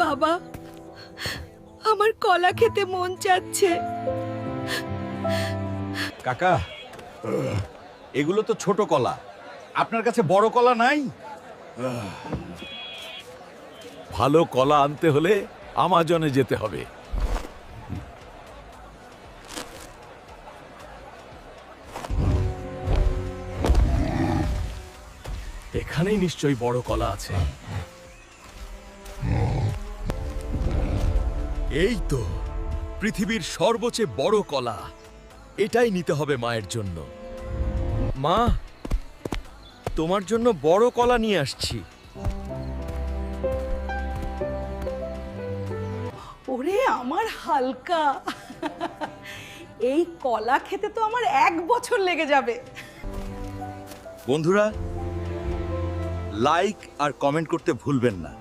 বাবা, আমার কলা খেতে মন চাচ্ছে। কাকা, এগুলো তো ছোট কলা, আপনার কাছে বড় কলা নাই? ভালো কলা আনতে হলে আমাজনে যেতে হবে। এখানেই নিশ্চয়ই বড় কলা আছে। এই তো পৃথিবীর সর্বোচ্চ বড় কলা। এটাই নিতে হবে মায়ের জন্য। মা, তোমার জন্য বড় কলা নিয়ে আসছি। ওরে আমার হালকা, এই কলা খেতে তো আমার 1 বছর লেগে যাবে। বন্ধুরা, লাইক আর কমেন্ট করতে ভুলবেন না।